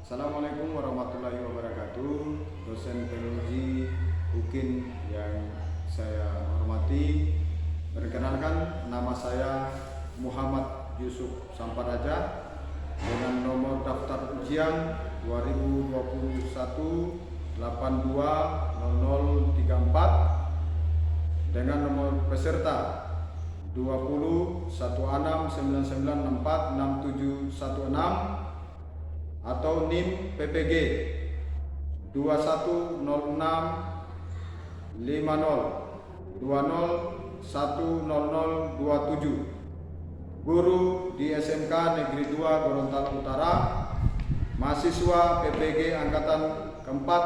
Assalamualaikum warahmatullahi wabarakatuh. Dosen teologi UKIN yang saya hormati, perkenalkan nama saya Muhammad Yusuf Samparaja dengan nomor daftar ujian 2021 820034 dengan nomor peserta 20 16 9964 6716 atau NIM PPG 2106 50 20 10027, guru di SMK Negeri 2 Gorontalo Utara, mahasiswa PPG Angkatan keempat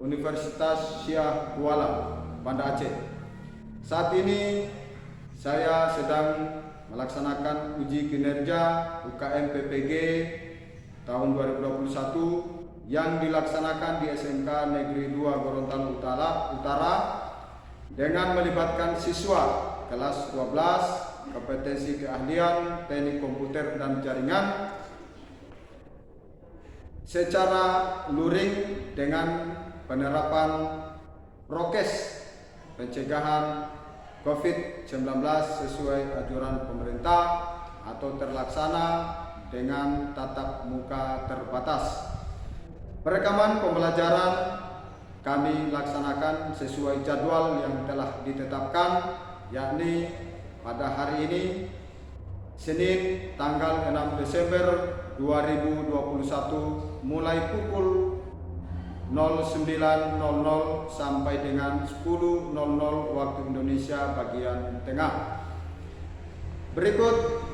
Universitas Syah Kuala, Banda Aceh. Saat ini saya sedang melaksanakan uji kinerja UKM PPG tahun 2021 yang dilaksanakan di SMK Negeri 2 Gorontalo Utara dengan melibatkan siswa kelas 12 kompetensi keahlian teknik komputer dan jaringan secara luring dengan penerapan prokes pencegahan COVID-19 sesuai anjuran pemerintah atau terlaksana dengan tatap muka terbatas. Perekaman pembelajaran kami laksanakan sesuai jadwal yang telah ditetapkan, yakni pada hari ini Senin tanggal 6 Desember 2021 mulai pukul 09.00 sampai dengan 10.00 waktu Indonesia bagian tengah. Berikut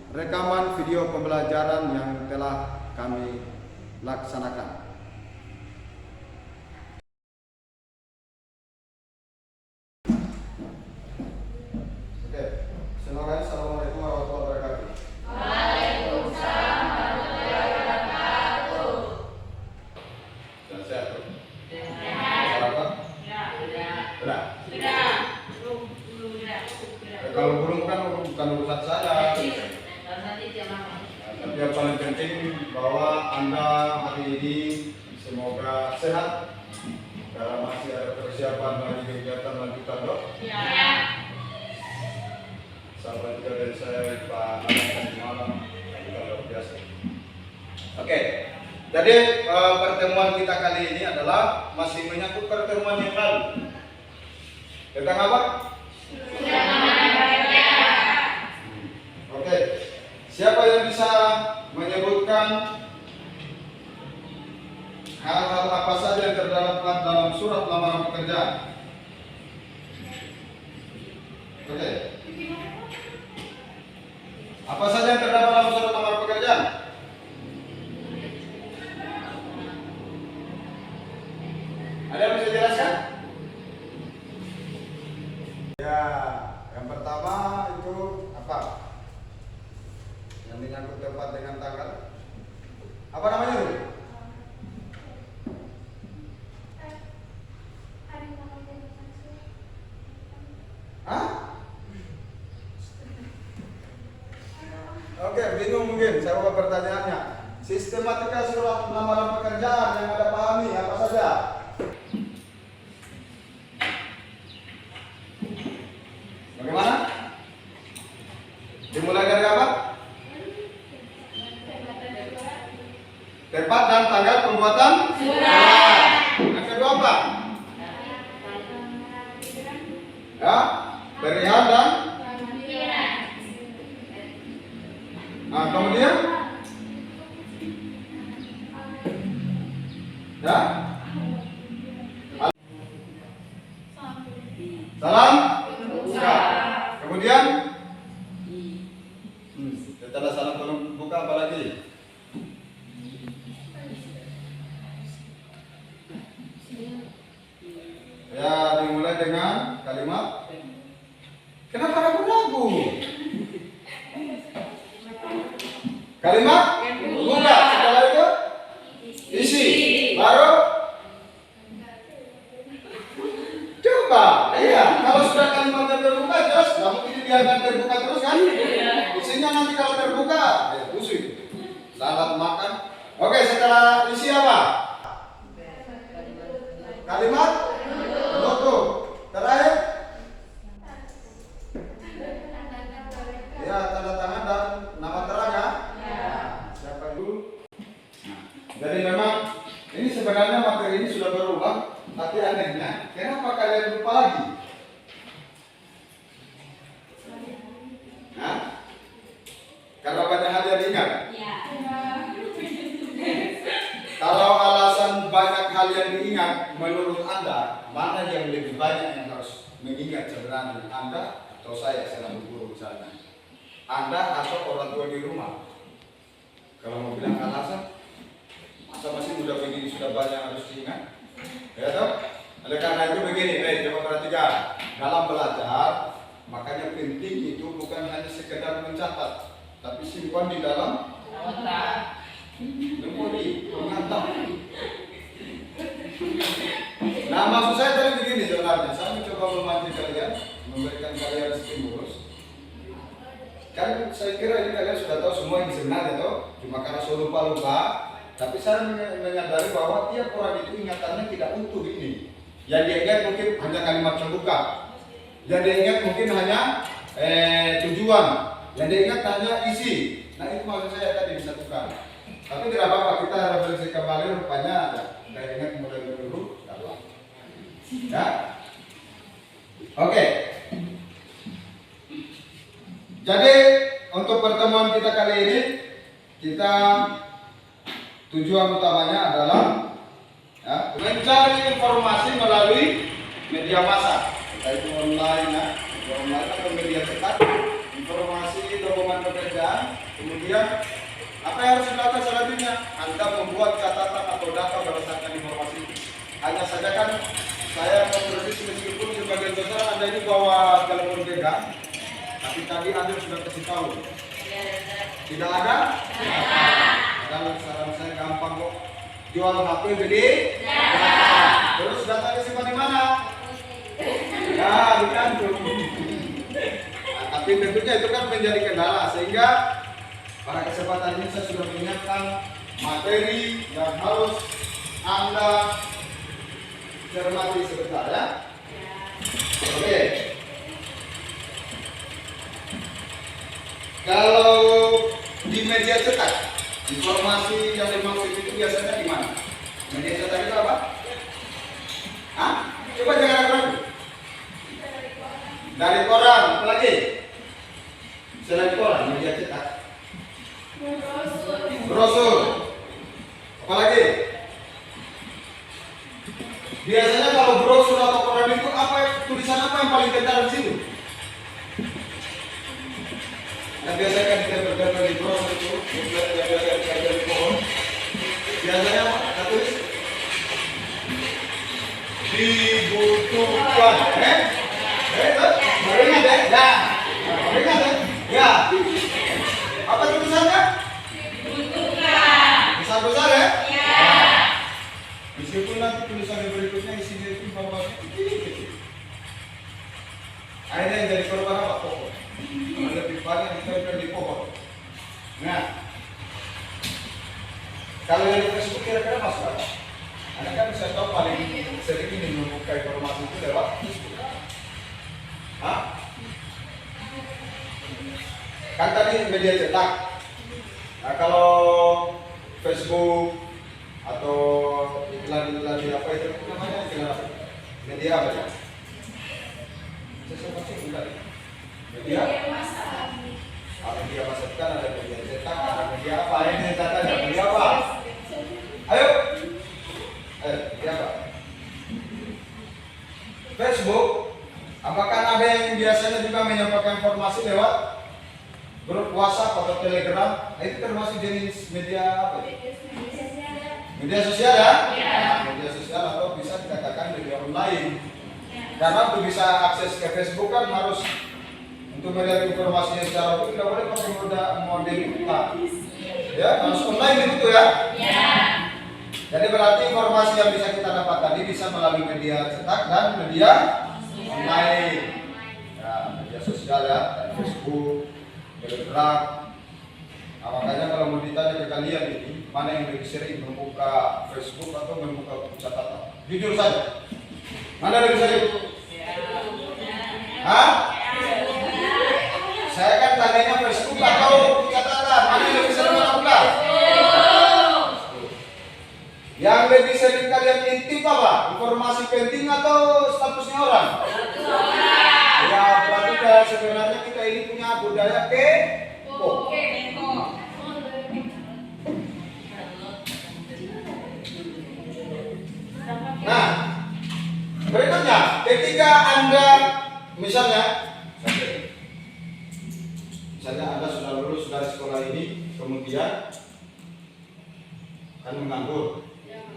rekaman video pembelajaran yang telah kami laksanakan. Oke, silakan. Assalamualaikum warahmatullahi wabarakatuh. Waalaikumsalam warahmatullahi wabarakatuh. Sudah sehat? Sehat. Sarapan? Sudah. Sudah. Kalau belum kan bukan urusan saya. Tapi yang paling penting bahwa Anda hari ini semoga sehat karena masih ada persiapan lagi kegiatan lanjutan, dok. Ya. Sahabat juga dari saya Pak Anak malam juga luar biasa. Oke, jadi pertemuan kita kali ini adalah masih menyangkut pertemuan yang lalu tentang apa? Oke, siapa yang bisa menyebutkan hal-hal apa saja yang terdapat dalam surat lamaran pekerjaan? Oke. Apa saja yang terdapat dalam surat lamaran pekerjaan? Ada yang bisa jelaskan? Ya, yang pertama itu apa? Yang menyangkut tempat dengan tanggal. Apa namanya itu? Hah? Oke, bingung mungkin. Saya buka pertanyaannya. Sistematika surat lamaran pekerjaan yang Anda pahami apa saja? Bagaimana? Dimulai dari apa? Tempat dan tanggal pembuatan surat. Yang kedua apa? Ya, perihal dan kemudian ya, salam buka. Kemudian setelah salam buka apa lagi? Ya, dimulai dengan kalimat. Kenapa ragu-ragu? Kalimat buka. Setelah itu isi. Baru coba. Iya, kalau sudah kalimatnya terbuka jelas nggak mungkin dibiarkan terbuka terus kan? Isinya nanti kalau terbuka, ya busuk. Lalat makan Oke, setelah isi apa? Kalimat penutup. Terakhir? Ya, tanda tangan dan nama terang ya. Siapa dulu? Jadi memang ini sebenarnya materi ini sudah berulang, tapi anehnya, kenapa kalian lupa lagi? Hah? Karena banyak hal yang diingat. Kalau alasan banyak hal yang diingat, menurut Anda, mana yang lebih banyak yang harus mengingat sebenarnya? Anda atau saya selaku guru misalnya? Anda atau orang tua di rumah? Kalau mau bilang alasan, masa masih muda begini sudah banyak harus diingat? Ya toh? Oleh karena itu begini, coba perhatikan. Dalam belajar, makanya penting itu bukan hanya sekedar mencatat, tapi simpan di dalam Otak. memori, ingatan. Nah, maksud saya tadi begini sebenarnya, saya mencoba memancing kalian, memberikan kalian stimulus. Kan saya kira ini kalian sudah tahu semua yang sebenarnya toh, cuma karena saya lupa-lupa. Tapi saya menyadari bahwa tiap orang itu ingatannya tidak utuh ini. Yang dia ingat mungkin hanya kalimat pembuka. Yang dia ingat mungkin hanya tujuan. Yang dia ingat hanya isi. Nah itu maksud saya tadi bisa tukar. Tapi tidak apa-apa, kita refleksi kembali rupanya ada. Saya ingat mulai dulu. Ya. Oke. Jadi untuk pertemuan kita kali ini, kita tujuan utamanya adalah ya, mencari informasi melalui media massa, entah itu online, ya, media online atau media cetak, informasi dokumen pekerjaan. Kemudian apa yang harus dilakukan selanjutnya? Anda membuat catatan atau data berdasarkan informasi. Hanya saja kan saya memproduksi meskipun sebagian besar Anda ini bawa telepon genggam, tapi tadi Anda sudah kasih tahu. Tidak ada? Kalau saran saya gampang kok. Jual HP beli data. Terus data disimpan di mana? Ya, di kantor. Nah, tapi tentunya itu kan menjadi kendala sehingga pada kesempatan ini saya sudah mengingatkan materi yang harus Anda cermati sebentar ya. Oke. Kalau di media cetak, informasi yang dimaksud itu biasanya di mana? Media cetak itu apa? Hah? Coba jangan ragu. Dari koran, apa lagi? Selain koran, media cetak. Brosur. Apa lagi? Biasanya kalau brosur atau koran itu apa tulisan apa yang paling kental di situ? Nah, biasanya kan kita berdagang di brosur itu, biasanya di pohon. Biasanya apa? Tulis dibutuhkan. Baru ingat ya? Ya. Baru ingat ya? Ya. Apa tulisannya? Dibutuhkan. Besar-besar ya? Ya. Meskipun nanti tulisan yang berikutnya isinya itu informasi kecil-kecil. Akhirnya yang jadi korban apa? Pokok. Lebih banyak ditempel di pohon. Nah, kalau yang di Facebook kira-kira masuk apa? Anda kan bisa tahu paling sering ini membuka informasi itu lewat Facebook. Hah? Kan tadi media cetak. Nah, kalau Facebook atau iklan-iklan di apa itu namanya iklan apa? Media apa ya? Saya pasti bukan. Media massa. Media massa kan ada media cetak, ada media apa? Ini cetak ada media apa? Ayo, media apa? Facebook. Apakah ada yang biasanya juga menyampaikan informasi lewat grup WhatsApp atau Telegram? Nah, itu termasuk jenis media apa? Media sosial ya? Media sosial atau bisa dikatakan media online. Karena untuk bisa akses ke Facebook kan harus untuk melihat informasinya secara utuh tidak boleh pakai model buka. Ya, harus online gitu ya. Jadi berarti informasi yang bisa kita dapat tadi bisa melalui media cetak dan media online. Ya, media sosial ya, Facebook, Telegram, Nah, makanya kalau mau ditanya ke kalian ini, mana yang lebih sering membuka Facebook atau membuka buku catatan? Jujur saja. Mana lebih sering? Hah? Saya kan tanyanya Facebook atau buku catatan? Mana yang lebih sering membuka? Yang lebih sering kalian intip apa? Informasi penting atau statusnya orang? Ya, berarti sebenarnya kita ini punya budaya kepo. Nah, berikutnya, ketika Anda misalnya Anda sudah lulus dari sekolah ini, kemudian kan menganggur,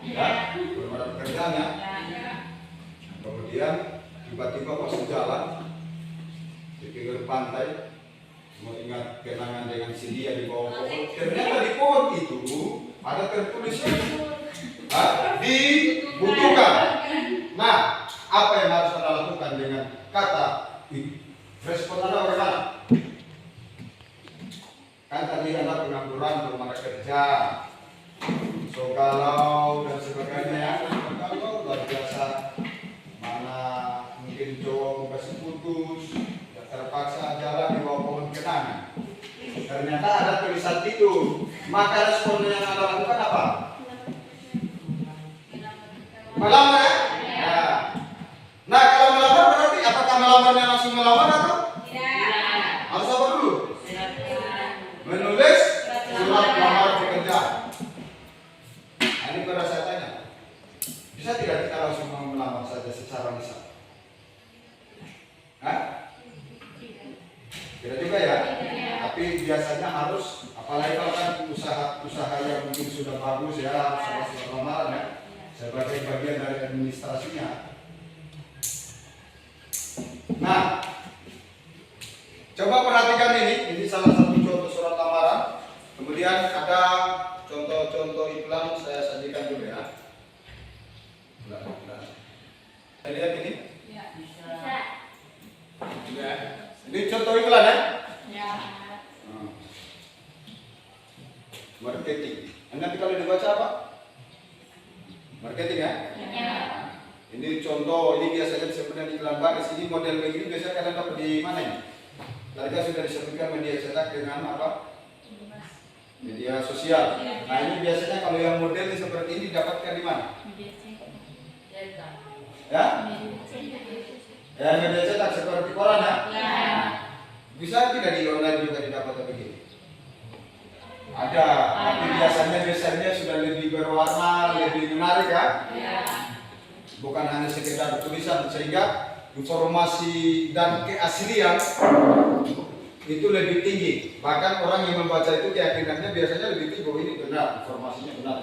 ya, belum ada pekerjaannya. Kemudian tiba-tiba pas jalan di pinggir pantai, mengingat kenangan dengan si dia di bawah pohon, ternyata di pohon itu ada tertulis dibutuhkan. Nah, apa yang harus Anda lakukan dengan kata itu? Respon Anda bagaimana? Kan tadi Anda pengangguran, belum ada kerja, so galau dan sebagainya. Kalau luar biasa, mana mungkin cowok kasih putus, terpaksa jalan di bawah pohon kenangan. Ternyata ada tulisan itu. Maka respon yang Anda lakukan apa? Melamar ya? Ya. Nah, kalau melamar berarti apakah melamarnya langsung melamar atau? Tidak. Harus apa dulu? Menulis surat lamar pekerjaan. Nah, ini pada saya tanya, bisa tidak kita langsung melamar saja secara lisan? Hah? Tidak juga ya? Tapi biasanya harus, apalagi kalau kan usaha yang mungkin sudah bagus ya, harus ada surat lamaran ya. Sebagai bagian dari administrasinya. Nah, coba perhatikan ini salah satu contoh surat lamaran. Kemudian ada contoh-contoh iklan, saya sajikan dulu ya. Saya lihat ini. Ya. Ini contoh iklan ya. Marketing. Nanti kalau dibaca apa? Marketing ya? Ini contoh, ini biasanya disebutkan iklan baris. Ini model begini biasanya kalian dapat di mana ya? Tadi kan sudah disebutkan media cetak dengan apa? Media sosial. Nah, ini biasanya kalau yang model seperti ini didapatkan di mana? Ya? Ya, media cetak seperti koran ya? Bisa tidak di online juga didapat begini? Ada, tapi biasanya sudah lebih berwarna, lebih menarik ya? Bukan hanya sekedar tulisan, sehingga informasi dan keaslian itu lebih tinggi. Bahkan orang yang membaca itu keyakinannya biasanya lebih tinggi bahwa ini benar, informasinya benar.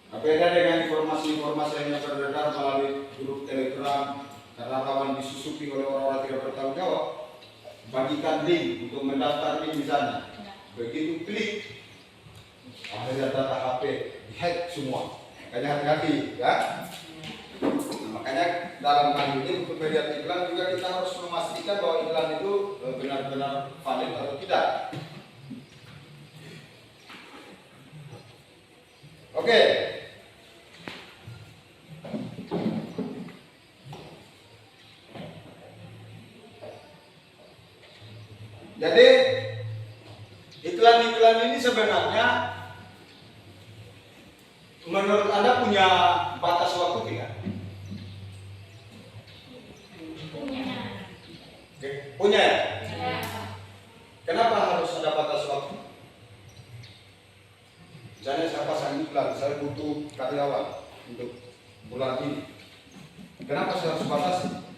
Nah, beda dengan informasi-informasi yang beredar melalui grup Telegram karena rawan disusupi oleh orang-orang tidak bertanggung jawab. Bagikan link untuk mendaftar link misalnya. Begitu klik, akhirnya data HP dihack semua. Makanya hati-hati ya. Nah, makanya dalam hal ini untuk melihat iklan juga kita harus memastikan bahwa iklan itu benar-benar valid atau tidak. Oke. Jadi iklan-iklan ini sebenarnya menurut Anda punya batas waktu tidak? Punya ya? Kenapa harus ada batas waktu? Misalnya saya pasang iklan, saya butuh karyawan untuk bulan ini. Kenapa saya harus batasi?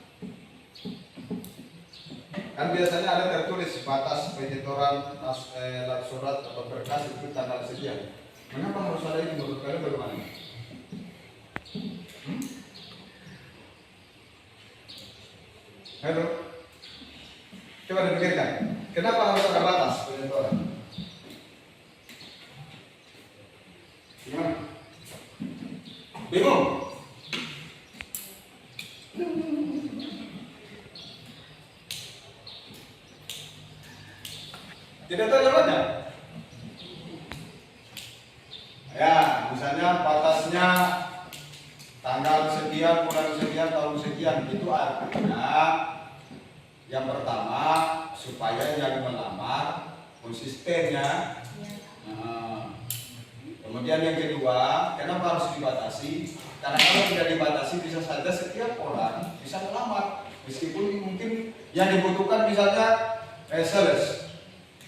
Kan biasanya ada tertulis batas penyetoran surat atau berkas itu tanggal sekian. Mengapa harus ada ini menurut kalian bagaimana? Halo? Coba dipikirkan. Kenapa harus ada batas penyetoran? Gimana? Bingung? Tidak tahu jawabannya? misalnya batasnya tanggal sekian, bulan sekian, tahun sekian, itu artinya yang pertama supaya yang melamar konsisten ya. Nah, kemudian yang kedua, kenapa harus dibatasi? Karena kalau tidak dibatasi bisa saja setiap orang bisa melamar, meskipun mungkin yang dibutuhkan misalnya sales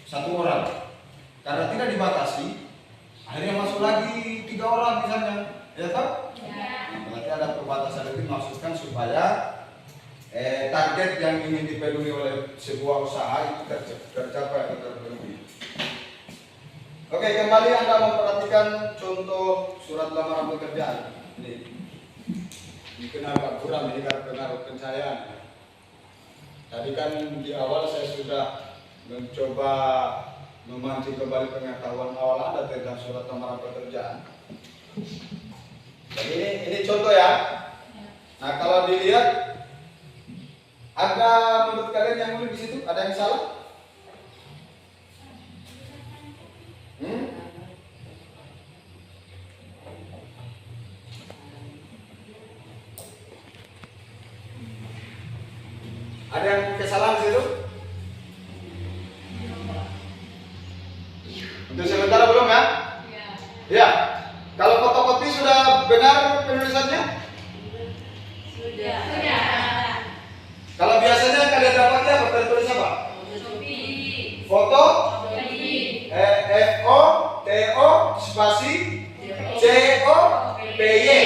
satu orang. Karena tidak dibatasi, akhirnya masuk lagi 3 orang misalnya, ya toh? Nah, berarti ada pembatasan itu dimaksudkan supaya target yang ingin dipenuhi oleh sebuah usaha itu tercapai atau terpenuhi. Oke, kembali Anda memperhatikan contoh surat lamaran pekerjaan. Ini agak kurang ini karena pencahayaan. Tadi kan di awal saya sudah mencoba memancing kembali pengetahuan awal Anda tentang surat lamaran pekerjaan. Jadi ini contoh ya. Nah, kalau dilihat ada menurut kalian yang unik di situ? Ada yang salah? Ada yang kesalahan di situ? Untuk sementara belum ya? Ya. Kalau fotokopi sudah benar penulisannya? Sudah. Kalau biasanya kalian dapatnya apa? Tertulis apa? Foto FOTO spasi COPY.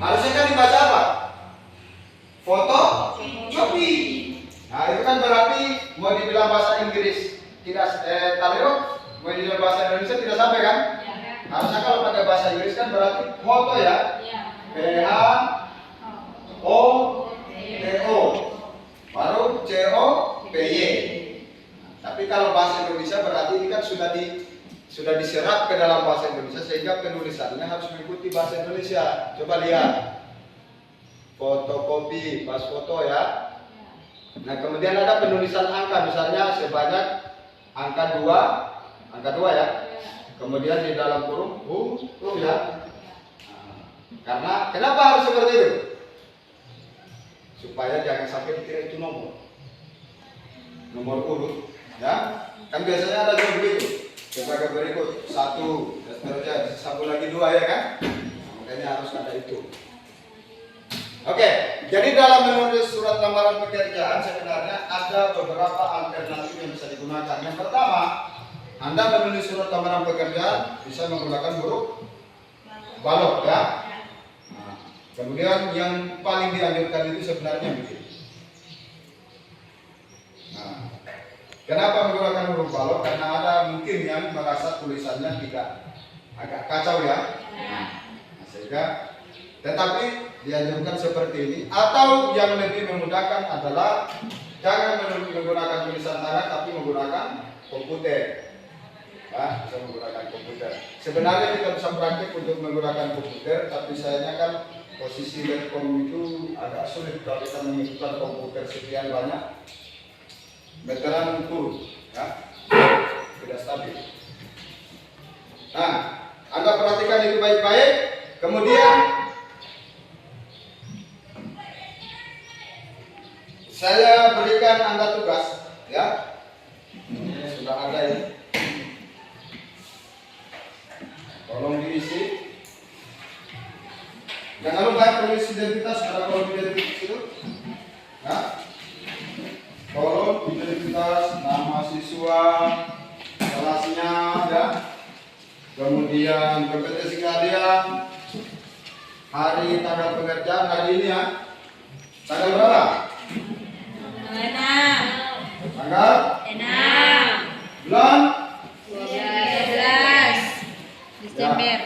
Harusnya kan dibaca apa? Foto Copi. Nah, itu kan berarti mau dibilang bahasa Inggris tidak taleo, mau dibilang bahasa Indonesia tidak sampai kan? Harusnya kalau pakai bahasa Inggris kan berarti foto ya. PHOTO baru COPY. Tapi kalau bahasa Indonesia berarti ini kan sudah diserap ke dalam bahasa Indonesia sehingga penulisannya harus mengikuti bahasa Indonesia. Coba lihat. Fotokopi, pas foto ya. Nah, kemudian ada penulisan angka misalnya sebanyak angka 2 ya. Kemudian di dalam kurung huruf ya. Nah, karena kenapa harus seperti itu? Supaya jangan sampai dikira itu nomor urut ya. Kan biasanya ada juga begitu. Sebagai berikut 1 dan seterusnya, satu lagi 2 ya kan. Nah, makanya harus ada itu. Oke, jadi dalam menulis surat lamaran pekerjaan sebenarnya ada beberapa alternatif yang bisa digunakan. Yang pertama, Anda menulis surat lamaran pekerjaan bisa menggunakan huruf balok ya. Nah, kemudian yang paling dianjurkan itu sebenarnya begini. Nah, kenapa menggunakan huruf balok? Karena ada mungkin yang merasa tulisannya tidak agak kacau ya. Nah, sehingga tetapi dianjurkan seperti ini, atau yang lebih memudahkan adalah jangan menggunakan tulisan tangan tapi menggunakan komputer. Ya, bisa menggunakan komputer. Sebenarnya kita bisa praktik untuk menggunakan komputer, tapi sayangnya kan posisi laptop itu agak sulit kalau kita menggunakan komputer sekian banyak. Meteran turun, ya, tidak stabil. Nah, Anda perhatikan itu baik-baik. Kemudian saya berikan Anda tugas, ya. Ini sudah ada ini. Tolong diisi. Jangan lupa tulis identitas, ada kolom identitas itu. Ya. Kolom identitas, nama siswa, kelasnya, ya. Kemudian kompetensi kalian, hari tanggal pengerjaan hari ini ya. Tanggal berapa? Tanggal 6 bulan 12 Desember.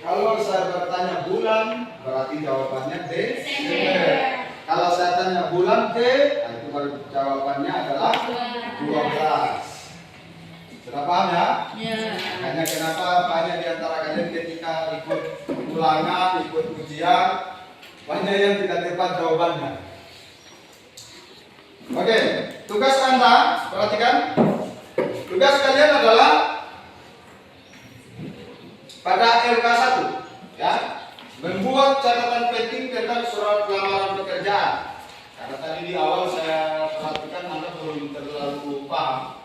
Kalau saya bertanya bulan, berarti jawabannya Desember. Kalau saya tanya bulan T, nah itu baru jawabannya adalah 12. Sudah paham ya? Makanya kenapa banyak di antara kalian ketika ikut ulangan, ikut ujian, banyak yang tidak tepat jawabannya. Oke, tugas Anda, perhatikan. Tugas kalian adalah LK1 ya, membuat catatan penting tentang surat lamaran pekerjaan. Karena tadi di awal saya perhatikan Anda belum terlalu paham.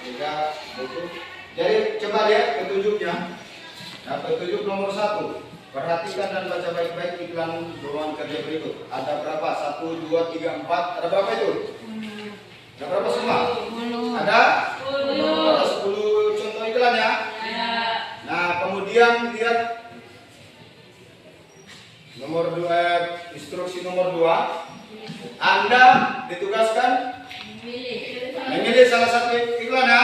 Sehingga betul. Jadi coba lihat petunjuknya. Nah, petunjuk nomor 1. Perhatikan dan baca baik-baik iklan lowongan kerja berikut. Ada berapa? 1, 2, 3, 4. Ada berapa itu? Ada berapa semua? 10. Ada 10 contoh iklan ya. Nah, kemudian lihat nomor 2, instruksi nomor 2. Anda ditugaskan memilih salah satu iklan ya.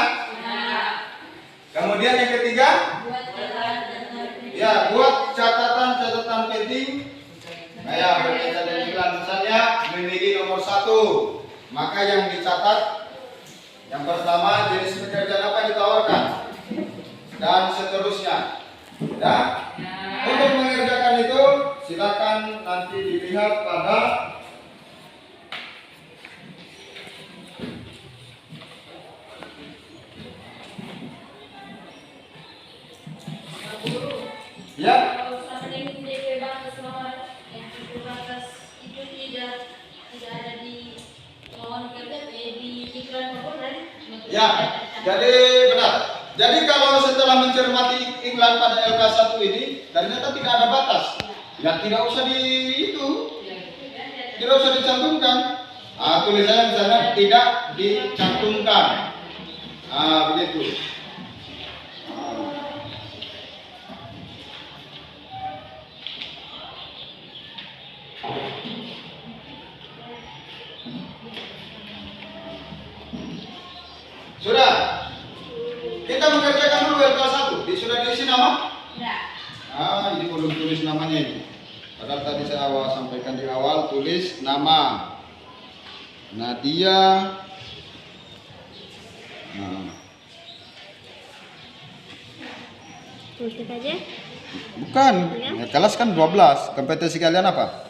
Kemudian yang ketiga, ya buat catatan penting. Kayak berkaitan dengan iklan misalnya memilih nomor 1. Maka yang dicatat yang pertama jenis pekerjaan apa yang ditawarkan dan seterusnya. Ya. Untuk mengerjakan itu silakan nanti dilihat pada ya. Kalau sampai DP batas nomor yang itu batas itu tidak ada di lowongan kerja di iklan maupun dari. Ya, jadi benar. Jadi kalau setelah mencermati iklan pada LK1 ini, ternyata tidak ada batas. Ya tidak usah tidak usah dicantumkan. Tulisannya misalnya tidak dicantumkan. Begitu. Sudah. Kita mengerjakan dulu LK1. Sudah diisi nama? Ini belum tulis namanya ini. Padahal tadi saya sampaikan di awal, tulis nama Nadia. Tulis aja. Bukan, kelas kan 12. Kompetensi kalian apa?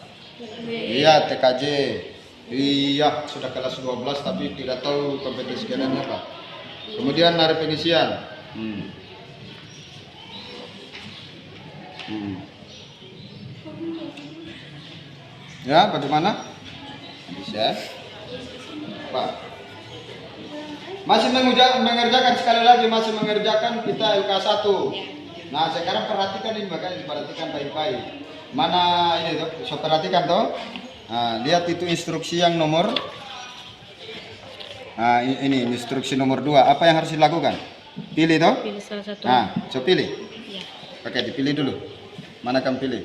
Iya, TKJ. Iya, sudah kelas 12 tapi tidak tahu kompetensi kalian apa. Kemudian nari pengisian. Ya, bagaimana? Bisa? Pak. Masih mengerjakan sekali lagi, masih mengerjakan kita LK1. Nah, sekarang perhatikan ini, makanya diperhatikan baik-baik. Mana ini tuh? So, perhatikan tuh. Nah, lihat itu instruksi yang nomor. Nah, ini instruksi nomor 2. Apa yang harus dilakukan? Pilih tuh. Pilih salah satu. Nah, so pilih. Ya. Oke, dipilih dulu. Mana kamu pilih?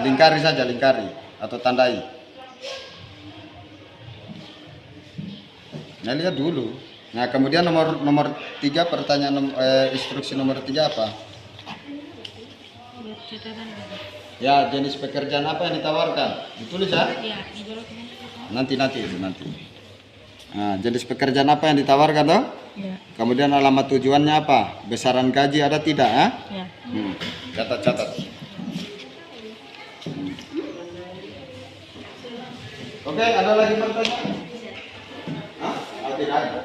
Lingkari saja, lingkari atau tandai. Nah, lihat dulu. Nah, kemudian nomor 3 pertanyaan instruksi nomor 3 apa? Buat catatan. Ya, jenis pekerjaan apa yang ditawarkan? Ditulis ya? Ya, Nanti. Nah, jenis pekerjaan apa yang ditawarkan toh? ya. Kemudian alamat tujuannya apa? Besaran gaji ada tidak? Ya. Catat. Oke, ada lagi pertanyaan? Hah? Tidak ada.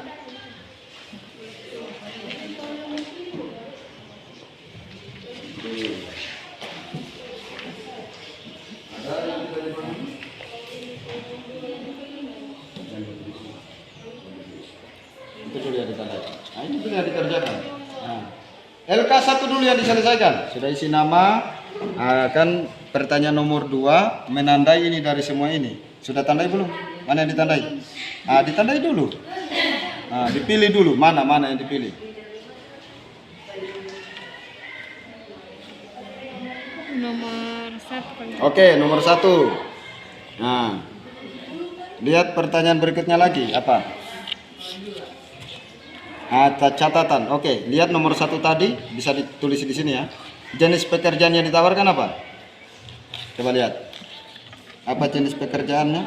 Itu dulu yang ditandai. Nah, ini dulu yang dikerjakan. Nah, LK1 dulu yang diselesaikan. Sudah isi nama. Kan pertanyaan nomor 2 menandai ini dari semua ini. Sudah tandai belum? Mana yang ditandai? Ditandai dulu. Dipilih dulu. Mana yang dipilih? Nomor 1. Oke, nomor 1. Nah, lihat pertanyaan berikutnya lagi. Apa? Catatan. Oke, lihat nomor 1 tadi. Bisa ditulis di sini ya. Jenis pekerjaan yang ditawarkan apa? Coba lihat. Apa jenis pekerjaannya?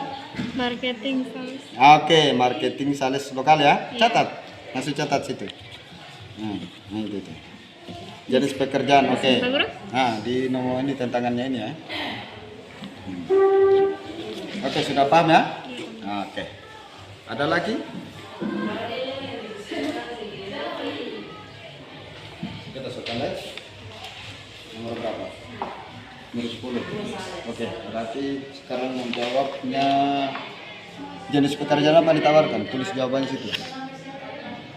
Marketing sales. Oke, marketing sales lokal ya. Catat. Langsung catat situ. Nah itu. Jenis pekerjaan. Oke. Nah, di nomor ini tantangannya ini ya. Oke, sudah paham ya? Oke. Ada lagi? Kita sudah lihat. Nomor berapa? Nomor 10. Oke, berarti sekarang menjawabnya jenis pekerjaan apa ditawarkan? Tulis jawaban situ.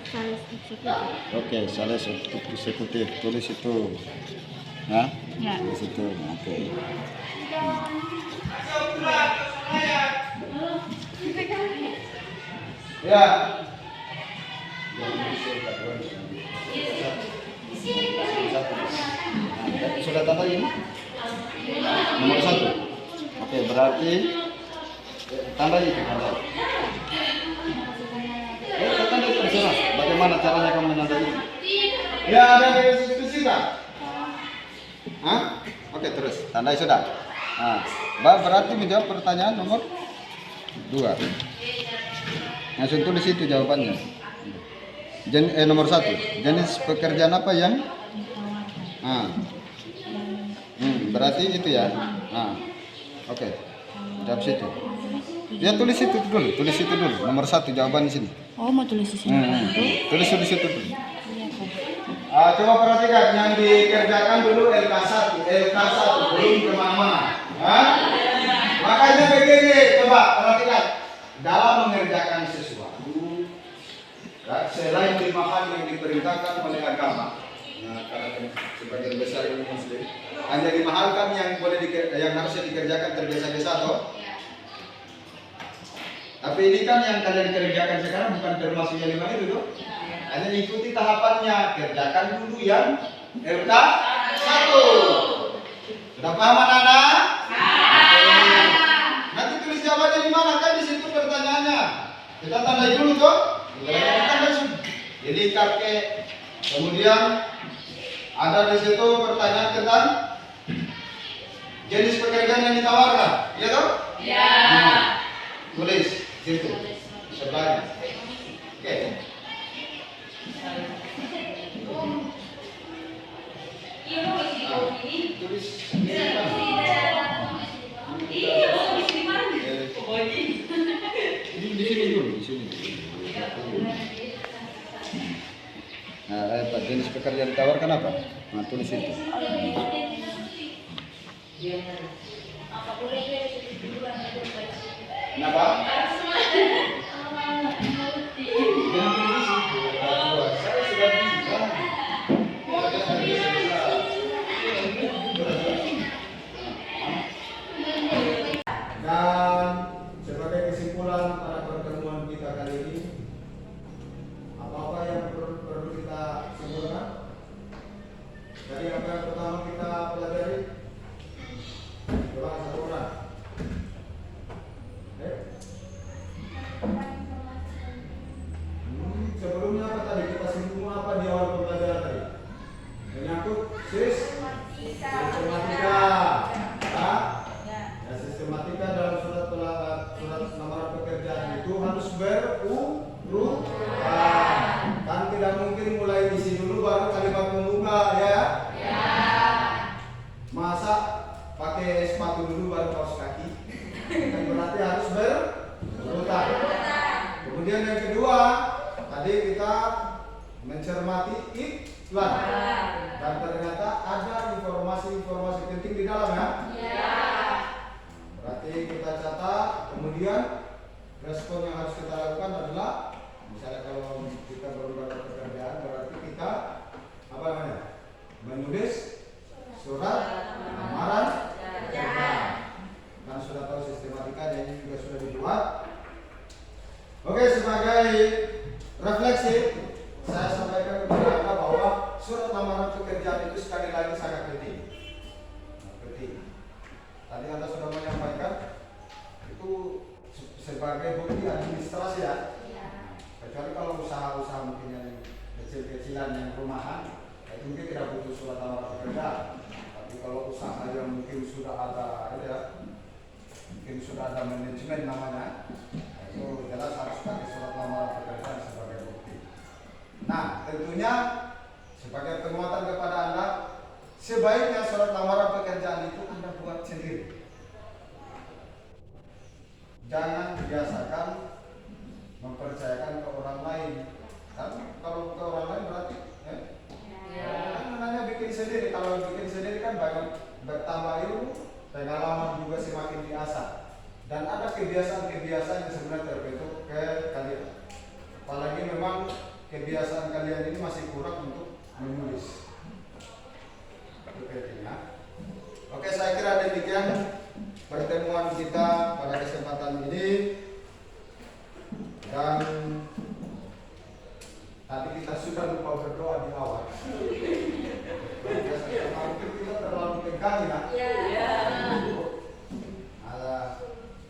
Sales eksekutif. Oke, sales eksekutif. Tulis itu. Nah, Ya. tulis itu. Oke. Ya. Sudah tanda ini? Nomor 1. Oke, berarti tanda itu tanda. Tanda itu terserah. Bagaimana caranya kamu menandai? Ya, ada diskusi kan? Hah? Oke, terus tandai sudah. Nah, berarti menjawab pertanyaan nomor 2. Langsung tulis itu jawabannya. Nomor 1. Jenis pekerjaan apa yang? Berarti itu ya. Oke. Jawab situ. Ya tulis itu dulu. Tulis itu dulu. Nomor 1 jawaban di sini. Oh, mau tulis di sini. Tulis di situ dulu. Coba perhatikan yang dikerjakan dulu LK1 belum kemana-mana. Makanya begini, coba perhatikan dalam mengerjakan sesuatu selain 5 hal yang diperintahkan oleh agama. Nah, karena sebagian besar ini muslim, hanya 5 hal kan yang yang harusnya dikerjakan tergesa-gesa toh. Tapi ini kan yang kalian kerjakan sekarang bukan termasuk yang 5 itu toh. Hanya ikuti tahapannya, kerjakan dulu yang LK1. Sudah paham anak-anak? Nanti tulis jawabannya di mana kan di situ pertanyaannya. Kita tandai dulu toh. Jadi kakek. Kemudian ada di situ pertanyaan tentang jenis pekerjaan yang ditawarkan, ya toh? Ya. Tulis situ sebelahnya. Oke. Tulis. Di sini dulu, di sini. Nah, jenis pekerjaan ditawarkan apa? Nah, tulis itu. Kenapa? Saya sudah bilang. Dan sebagai kesimpulan pada pertemuan kita kali ini, apa-apa yang perlu kita simpulkan? Dari apa yang pertama kita pelajari? Coba satu orang. Sebelumnya apa tadi? Kita simpulkan apa di awal pembelajaran tadi? Menyangkut sistematika. Ya, sistematika dalam surat lamaran pekerjaan itu harus berurutan. Kan tidak mungkin mulai isi dulu baru kalimat pembuka ya. Masa pakai sepatu dulu baru kaos kaki? Kan berarti harus berurutan. Kemudian yang kedua, tadi kita mencermati iklan. Dan ternyata ada informasi-informasi penting di dalam ya. Berarti kita catat, kemudian respon yang harus kita lakukan adalah misalnya kalau kita baru dapat pekerjaan berarti kita apa namanya? Menulis surat lamaran pekerjaan. Dan sudah tahu sistematikanya ini juga sudah dibuat. Oke, sebagai refleksi saya sampaikan kepada Anda bahwa surat lamaran pekerjaan itu sekali lagi sangat penting. Tadi Anda sudah menyampaikan itu sebagai bukti administrasi ya. Kecuali kalau usaha-usaha mungkin yang kecil-kecilan yang rumahan, itu mungkin tidak butuh surat lamaran pekerjaan. Tapi kalau usaha yang mungkin sudah ada mungkin sudah ada manajemen namanya, itu jelas harus pakai surat lamaran pekerjaan sebagai bukti. Nah, tentunya sebagai penguatan kepada Anda, sebaiknya surat lamaran pekerjaan itu Anda buat sendiri. Jangan biasakan mempercayakan ke orang lain. Kan kalau ke orang lain berarti kan namanya bikin sendiri. Kalau bikin sendiri kan kebiasaan kalian ini masih kurang untuk menulis. Itu pentingnya. Oke, saya kira demikian pertemuan kita pada kesempatan ini. Dan tadi kita sudah lupa berdoa di awal. Mungkin kita terlalu tegang ya.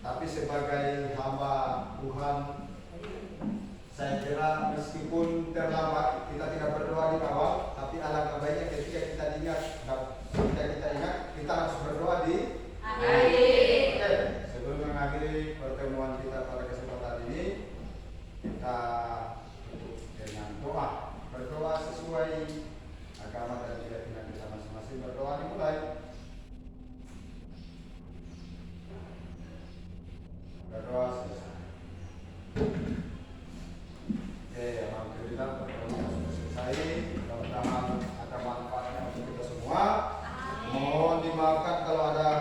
Tapi sebagai hamba Tuhan, saya kira meskipun terlambat kita tidak berdoa di awal, tapi alangkah baiknya ketika kita ingat, kita harus berdoa di akhir. Oke, sebelum mengakhiri pertemuan kita pada kesempatan ini, kita tutup dengan doa. Berdoa sesuai agama dan keyakinan kita masing-masing. Berdoa dimulai. Berdoa selesai. Oke, alhamdulillah berdoa selesai. Mudah-mudahan ada manfaatnya untuk kita semua. Mohon dimaafkan kalau ada